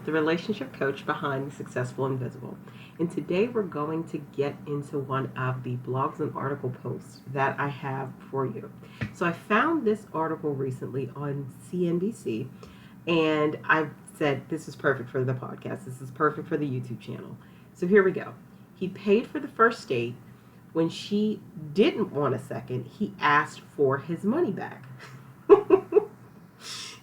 the relationship coach behind the successful invisible. And today we're going to get into one of the blogs and article posts that I have for you. So I found this article recently on CNBC, and I said, this is perfect for the podcast. This is perfect for the YouTube channel. So here we go. He paid for the first date. When she didn't want a second, he asked for his money back.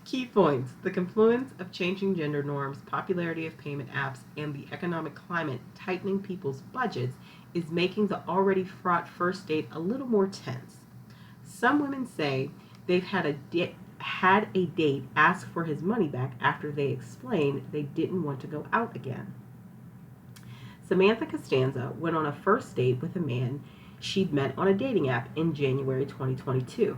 Key points: the confluence of changing gender norms, popularity of payment apps, and the economic climate tightening people's budgets is making the already fraught first date a little more tense. Some women say they've had a date ask for his money back after they explained they didn't want to go out again. Samantha Costanza went on a first date with a man she'd met on a dating app in January 2022.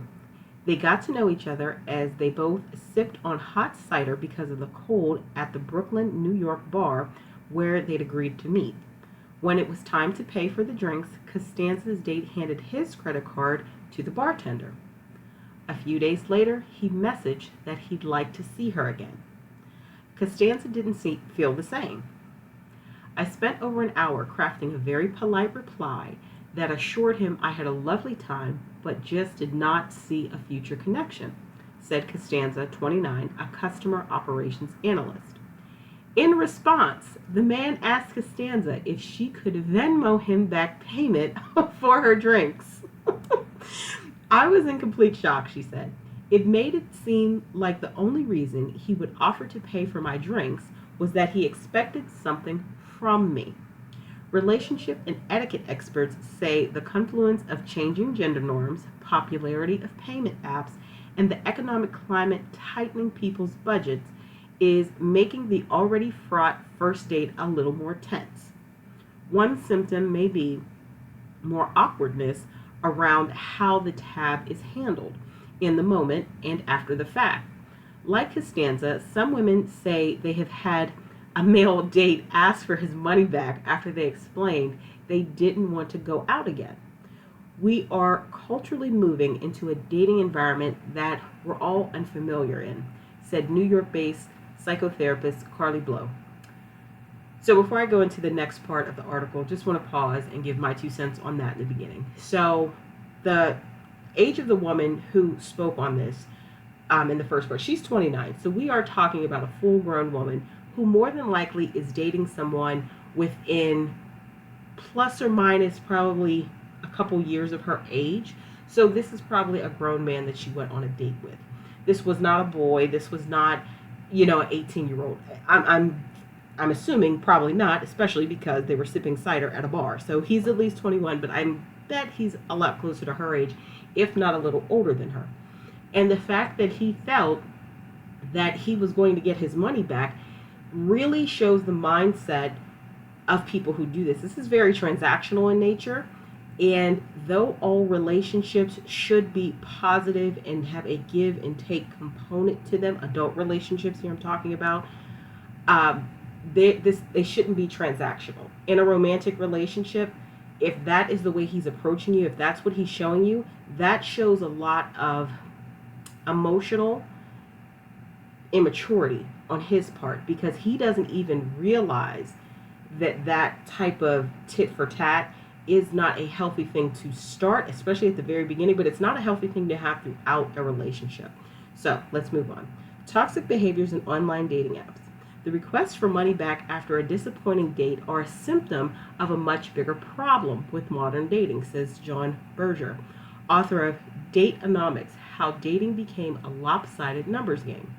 They got to know each other as they both sipped on hot cider because of the cold at the Brooklyn, New York bar where they'd agreed to meet. When it was time to pay for the drinks, Costanza's date handed his credit card to the bartender. A few days later, he messaged that he'd like to see her again. Costanza didn't feel the same. I spent over an hour crafting a very polite reply that assured him I had a lovely time, but just did not see a future connection, said Costanza, 29, a customer operations analyst. In response, the man asked Costanza if she could Venmo him back payment for her drinks. I was in complete shock, she said. It made it seem like the only reason he would offer to pay for my drinks was that he expected something from me. Relationship and etiquette experts say the confluence of changing gender norms, popularity of payment apps, and the economic climate tightening people's budgets is making the already fraught first date a little more tense. One symptom may be more awkwardness around how the tab is handled in the moment and after the fact. Like Costanza, some women say they have had a male date ask for his money back after they explained they didn't want to go out again. We are culturally moving into a dating environment that we're all unfamiliar in, said New York-based psychotherapist Carly Blow. So before I go into the next part of the article, just want to pause and give my 2 cents on that in the beginning. So the age of the woman who spoke on this in the first part, she's 29. So we are talking about a full-grown woman who more than likely is dating someone within plus or minus probably a couple years of her age. So this is probably a grown man that she went on a date with. This was not a boy. This was not, an 18-year-old. I'm assuming probably not, especially because they were sipping cider at a bar. So he's at least 21, but I bet he's a lot closer to her age, if not a little older than her. And the fact that he felt that he was going to get his money back really shows the mindset of people who do this. This is very transactional in nature, and though all relationships should be positive and have a give and take component to them, adult relationships here I'm talking about, they shouldn't be transactional. In a romantic relationship, if that is the way he's approaching you, if that's what he's showing you, that shows a lot of emotional immaturity on his part, because he doesn't even realize that type of tit for tat is not a healthy thing to start, especially at the very beginning, but it's not a healthy thing to have throughout a relationship. So let's move on. Toxic behaviors in online dating apps. The requests for money back after a disappointing date are a symptom of a much bigger problem with modern dating, says John Berger, author of Dateonomics: How Dating Became a Lopsided Numbers Game.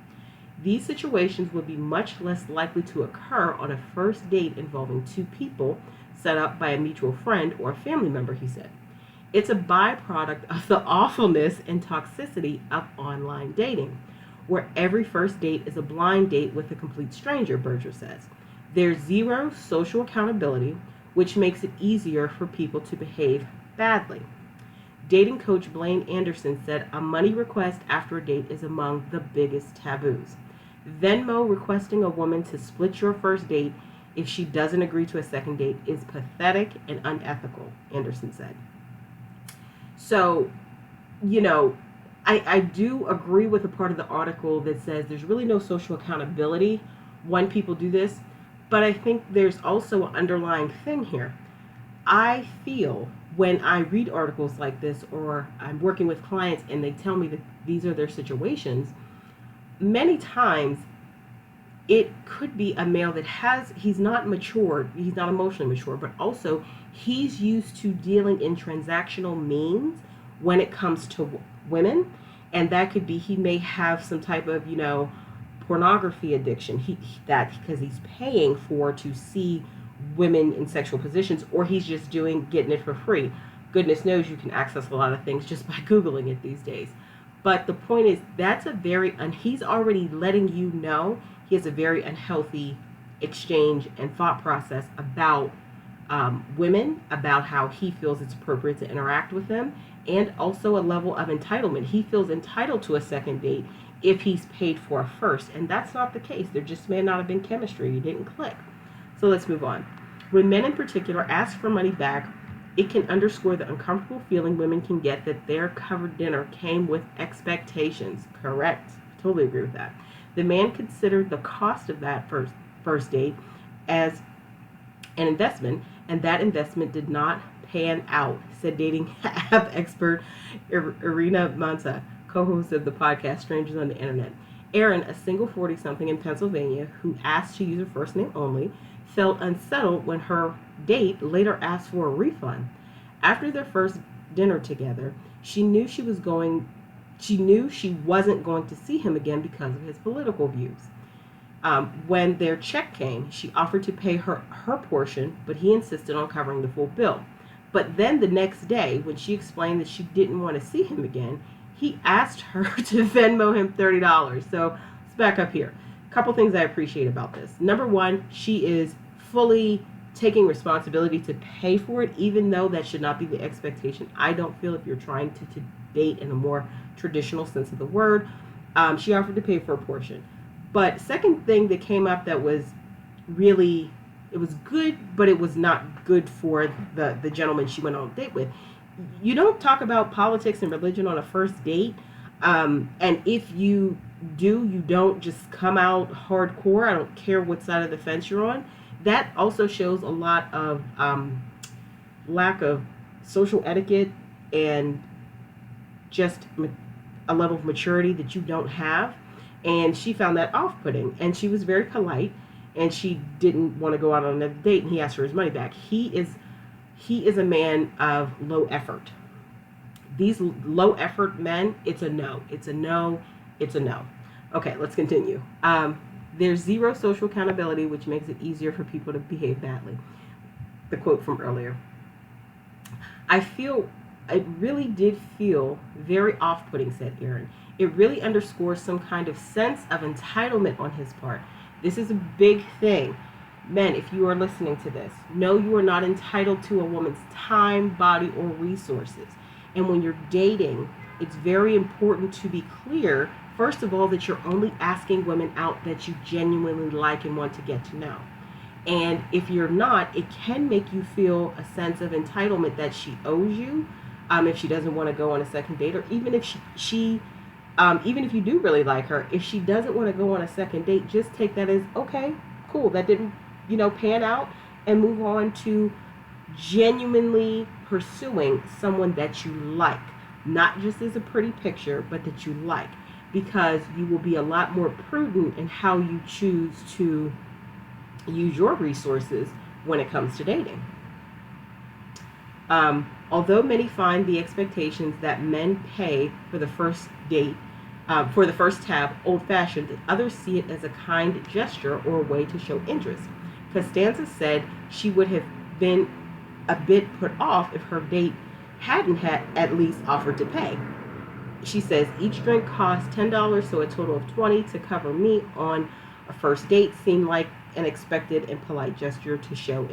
These situations would be much less likely to occur on a first date involving two people set up by a mutual friend or a family member, he said. It's a byproduct of the awfulness and toxicity of online dating, where every first date is a blind date with a complete stranger, Berger says. There's zero social accountability, which makes it easier for people to behave badly. Dating coach Blaine Anderson said a money request after a date is among the biggest taboos. Venmo requesting a woman to split your first date if she doesn't agree to a second date is pathetic and unethical, Anderson said. So, I do agree with the part of the article that says there's really no social accountability when people do this, but I think there's also an underlying thing here. I feel when I read articles like this, or I'm working with clients and they tell me that these are their situations, many times it could be a male that he's not matured, he's not emotionally mature, but also he's used to dealing in transactional means when it comes to women. And that could be he may have some type of, pornography addiction. That because he's paying for to see women in sexual positions, or he's just getting it for free. Goodness knows you can access a lot of things just by Googling it these days. But the point is, he's already letting you know he has a very unhealthy exchange and thought process about women, about how he feels it's appropriate to interact with them, and also a level of entitlement. He feels entitled to a second date if he's paid for a first, and that's not the case. There just may not have been chemistry. You didn't click. So let's move on. When men in particular ask for money back, it can underscore the uncomfortable feeling women can get that their covered dinner came with expectations. Correct. Totally agree with that. The man considered the cost of that first date as an investment, and that investment did not pan out, said dating app expert Irina Manta, co-host of the podcast Strangers on the Internet. Erin, a single 40-something in Pennsylvania who asked to use her first name only, felt unsettled when her date later asked for a refund. After their first dinner together, she knew she wasn't going to see him again because of his political views. When their check came, she offered to pay her portion, but he insisted on covering the full bill. But then the next day, when she explained that she didn't want to see him again, he asked her to Venmo him $30. So let's back up here. A couple things I appreciate about this. Number one, she is fully taking responsibility to pay for it, even though that should not be the expectation. I don't feel if you're trying to date in a more traditional sense of the word. She offered to pay for a portion. But second thing that came up that was really, it was good, but it was not good for the gentleman she went on a date with. You don't talk about politics and religion on a first date. And if you do, you don't just come out hardcore. I don't care what side of the fence you're on. That also shows a lot of lack of social etiquette and just a level of maturity that you don't have. And she found that off-putting. And she was very polite, and she didn't want to go out on another date, and he asked for his money back. He is a man of low effort. These low effort men, it's a no. It's a no. It's a no. Okay, let's continue. There's zero social accountability, which makes it easier for people to behave badly. The quote from earlier. It really did feel very off-putting, said Erin. It really underscores some kind of sense of entitlement on his part. This is a big thing. Men, if you are listening to this, know you are not entitled to a woman's time, body, or resources. And when you're dating, it's very important to be clear, first of all, that you're only asking women out that you genuinely like and want to get to know. And if you're not, it can make you feel a sense of entitlement that she owes you if she doesn't want to go on a second date, or even if even if you do really like her, if she doesn't want to go on a second date, just take that as, okay, cool, that didn't, pan out, and move on to genuinely pursuing someone that you like, not just as a pretty picture, but that you like, because you will be a lot more prudent in how you choose to use your resources when it comes to dating. Although many find the expectations that men pay for the first date, for the first tab, old-fashioned, others see it as a kind gesture or a way to show interest. Costanza said she would have been a bit put off if her date hadn't had at least offered to pay. She says each drink cost $10, so a total of $20 to cover me on a first date seemed like an expected and polite gesture to show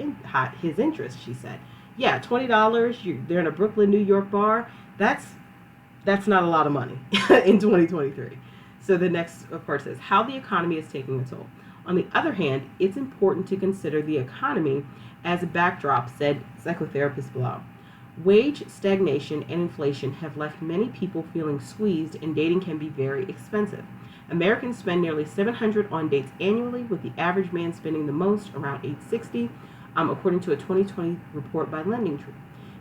his interest, she said. Yeah, $20, they're in a Brooklyn, New York bar. That's not a lot of money in 2023. So the next part says, how the economy is taking a toll. On the other hand, it's important to consider the economy as a backdrop, said psychotherapist Blau. Wage stagnation and inflation have left many people feeling squeezed, and dating can be very expensive. Americans spend nearly 700 on dates annually, with the average man spending the most, around 860, according to a 2020 report by LendingTree.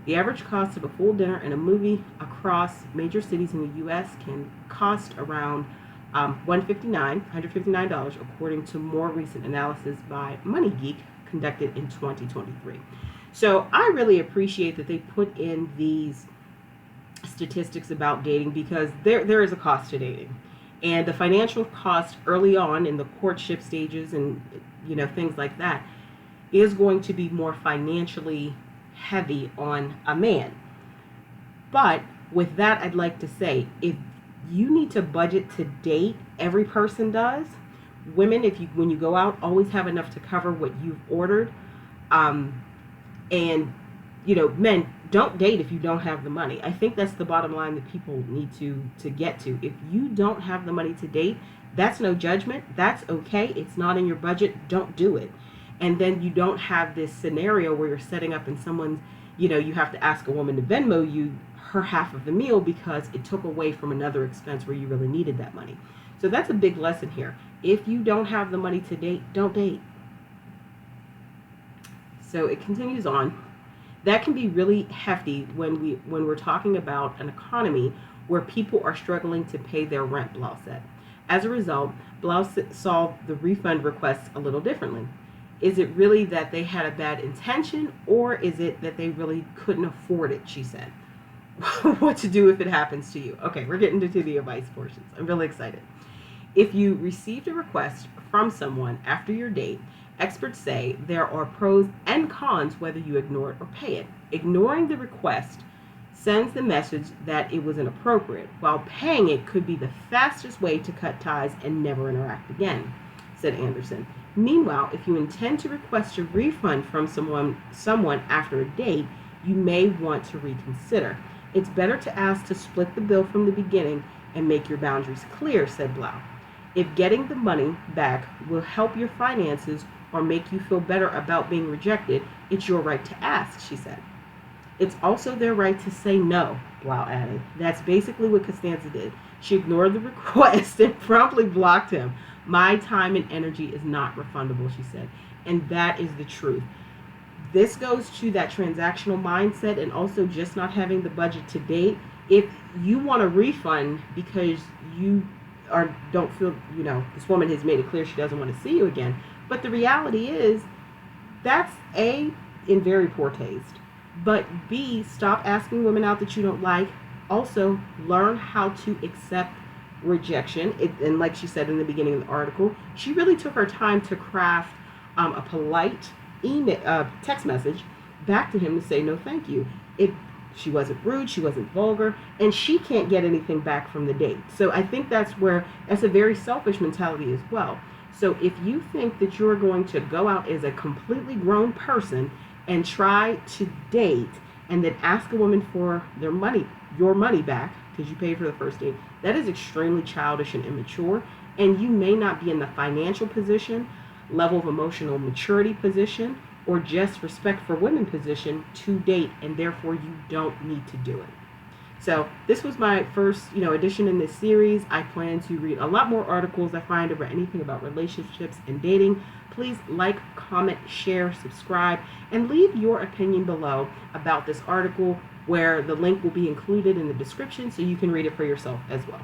The average cost of a full dinner and a movie across major cities in the U.S. can cost around $159, according to more recent analysis by MoneyGeek conducted in 2023. So I really appreciate that they put in these statistics about dating, because there is a cost to dating, and the financial cost early on in the courtship stages and things like that is going to be more financially heavy on a man. But with that, I'd like to say, if you need to budget to date, every person does. Women, when you go out, always have enough to cover what you've ordered. And men, don't date if you don't have the money. I think that's the bottom line that people need to get to. If you don't have the money to date, that's no judgment. That's okay. It's not in your budget. Don't do it. And then you don't have this scenario where you're setting up and someone's, you have to ask a woman to Venmo you her half of the meal because it took away from another expense where you really needed that money. So that's a big lesson here. If you don't have the money to date, don't date. So it continues on. That can be really hefty when we're talking about an economy where people are struggling to pay their rent, Blau said. As a result, Blau saw the refund requests a little differently. Is it really that they had a bad intention, or is it that they really couldn't afford it, she said. What to do if it happens to you. Okay, we're getting into the advice portions. I'm really excited. If you received a request from someone after your date, experts say there are pros and cons whether you ignore it or pay it. Ignoring the request sends the message that it was inappropriate, while paying it could be the fastest way to cut ties and never interact again, said Anderson. Meanwhile, if you intend to request a refund from someone after a date, you may want to reconsider. It's better to ask to split the bill from the beginning and make your boundaries clear, said Blau. If getting the money back will help your finances or make you feel better about being rejected, it's your right to ask, she said. It's also their right to say no, Blau added. That's basically what Costanza did. She ignored the request and promptly blocked him. My time and energy is not refundable, she said. And that is the truth. This goes to that transactional mindset and also just not having the budget to date. If you want a refund because you don't feel, this woman has made it clear she doesn't want to see you again. But the reality is that's A, in very poor taste. But B, stop asking women out that you don't like. Also, learn how to accept rejection. And like she said in the beginning of the article, she really took her time to craft a polite text message back to him to say no thank you. She wasn't rude, she wasn't vulgar, and she can't get anything back from the date. So I think that's a very selfish mentality as well. So if you think that you're going to go out as a completely grown person and try to date and then ask a woman for your money back because you paid for the first date, that is extremely childish and immature, and you may not be in the financial position, level of emotional maturity position, or just respect for women position to date, and therefore you don't need to do it. So this was my first, edition in this series. I plan to read a lot more articles I find about anything about relationships and dating. Please like, comment, share, subscribe, and leave your opinion below about this article, where the link will be included in the description so you can read it for yourself as well.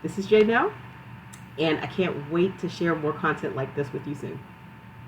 This is Jay Now, and I can't wait to share more content like this with you soon.